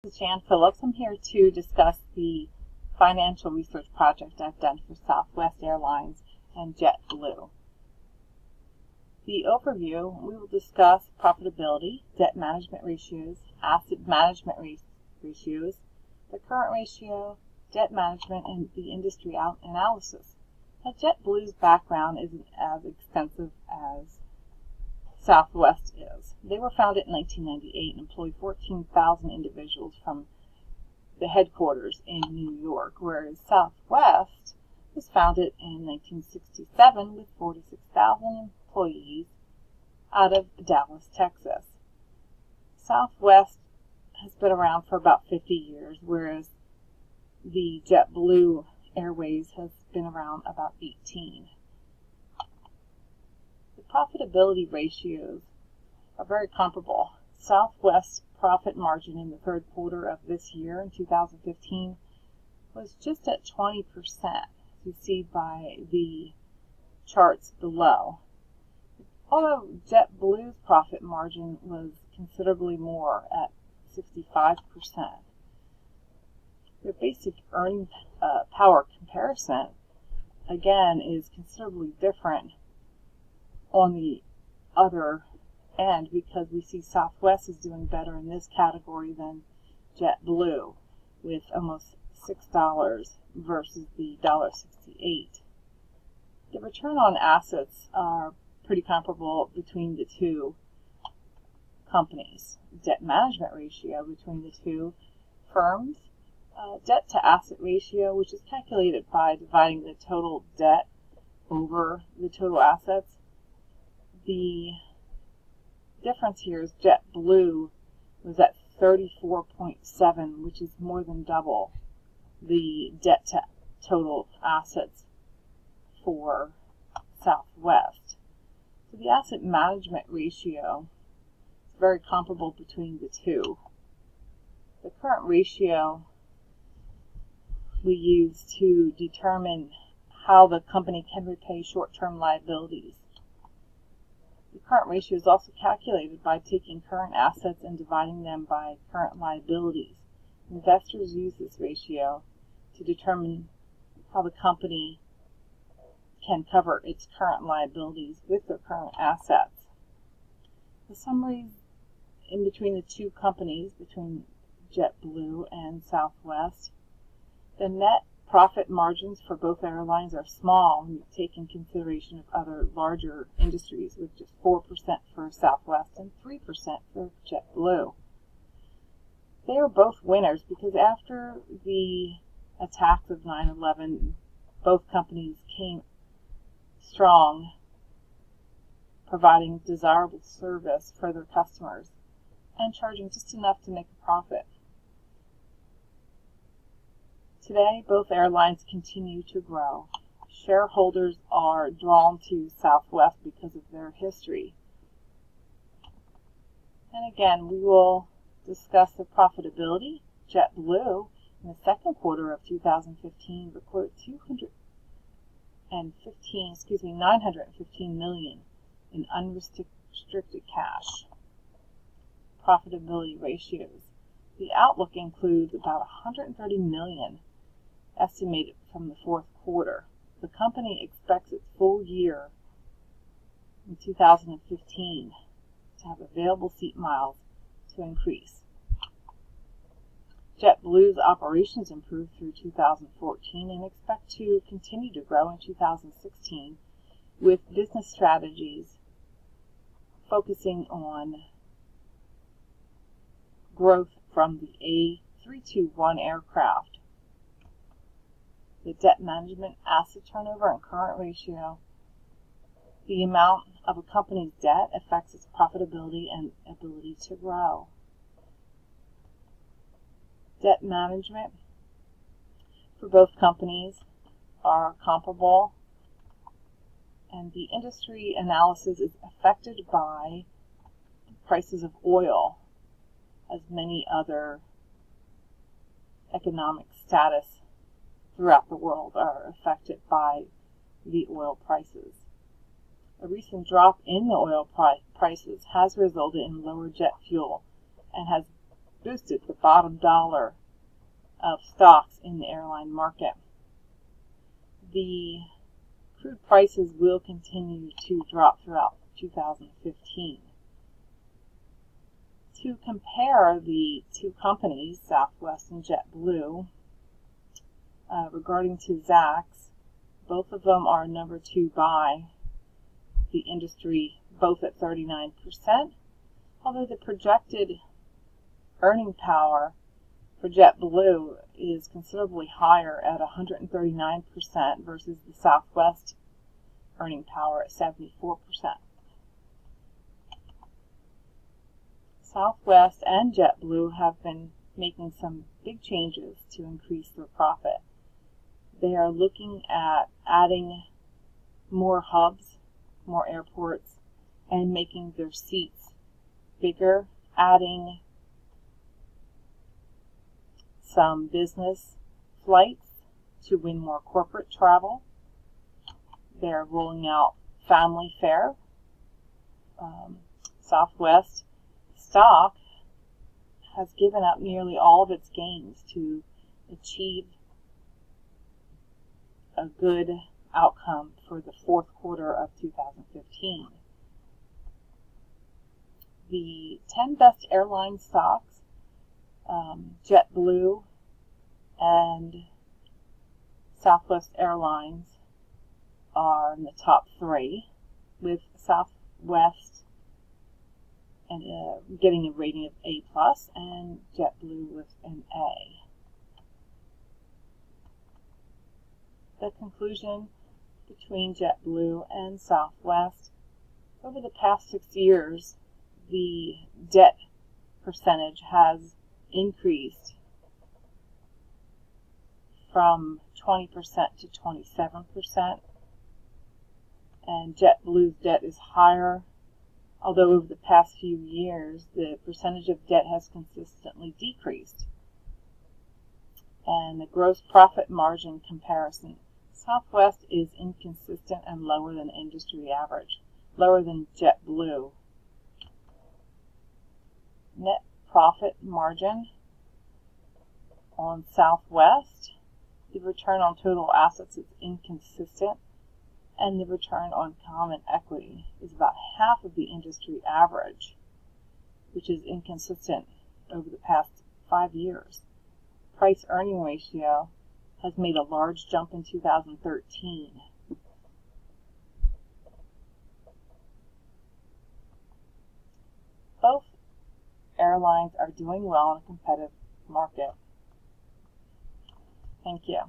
This is Jan Phillips. I'm here to discuss the financial research project I've done for Southwest Airlines and JetBlue. The overview, we will discuss profitability, debt management ratios, asset management ratios, the current ratio, debt management, and the industry analysis. Now, JetBlue's background isn't as extensive as Southwest is. They were founded in 1998 and employ 14,000 individuals from the headquarters in New York, whereas Southwest was founded in 1967 with 46,000 employees out of Dallas, Texas. Southwest has been around for about 50 years, whereas the JetBlue Airways has been around about 18. Profitability ratios are very comparable. Southwest's profit margin in the third quarter of this year, in 2015, was just at 20%, as you see by the charts below. Although JetBlue's profit margin was considerably more at 65%. Their basic earning power comparison, again, is considerably different on the other end, because we see Southwest is doing better in this category than JetBlue, with almost $6 versus the $1.68. The return on assets are pretty comparable between the two companies. Debt management ratio between the two firms, debt to asset ratio, which is calculated by dividing the total debt over the total assets. The difference here is JetBlue was at 34.7, which is more than double the debt to total assets for Southwest. So the asset management ratio is very comparable between the two. The current ratio we use to determine how the company can repay short-term liabilities. The current ratio is also calculated by taking current assets and dividing them by current liabilities. Investors use this ratio to determine how the company can cover its current liabilities with their current assets. The summaries in between the two companies, between JetBlue and Southwest, the net profit margins for both airlines are small when you take in consideration of other larger industries, with just 4% for Southwest and 3% for JetBlue. They are both winners because after the attacks of 9/11, both companies came strong, providing desirable service for their customers and charging just enough to make a profit. Today, both airlines continue to grow. Shareholders are drawn to Southwest because of their history. And again, we will discuss the profitability. JetBlue, in the second quarter of 2015, recorded $915 million in unrestricted cash. Profitability ratios. The outlook includes about $130 million estimated from the fourth quarter. The company expects its full year in 2015 to have available seat miles to increase. JetBlue's operations improved through 2014 and expect to continue to grow in 2016 with business strategies focusing on growth from the A321 aircraft. The debt management, asset turnover, and current ratio. The amount of a company's debt affects its profitability and ability to grow. Debt management for both companies are comparable, and the industry analysis is affected by prices of oil, as many other economic status throughout the world are affected by the oil prices. A recent drop in the oil prices has resulted in lower jet fuel and has boosted the bottom dollar of stocks in the airline market. The crude prices will continue to drop throughout 2015. To compare the two companies, Southwest and JetBlue, regarding to Zacks, both of them are number 2 by the industry, both at 39%, although the projected earning power for JetBlue is considerably higher at 139% versus the Southwest earning power at 74%. Southwest and JetBlue have been making some big changes to increase their profit. They are looking at adding more hubs, more airports, and making their seats bigger, adding some business flights to win more corporate travel. They're rolling out family fare. Southwest stock has given up nearly all of its gains to achieve a good outcome for the fourth quarter of 2015. The 10 best airline stocks, JetBlue and Southwest Airlines are in the top 3, with Southwest and getting a rating of A+, and JetBlue with an A. The conclusion between JetBlue and Southwest: over the past 6 years, the debt percentage has increased from 20% to 27%, and JetBlue's debt is higher, although over the past few years the percentage of debt has consistently decreased. And the gross profit margin comparison: Southwest is inconsistent and lower than industry average, lower than JetBlue. Net profit margin on Southwest, the return on total assets is inconsistent, and the return on common equity is about half of the industry average, which is inconsistent over the past 5 years. Price-earning ratio has made a large jump in 2013. Both airlines are doing well in a competitive market. Thank you.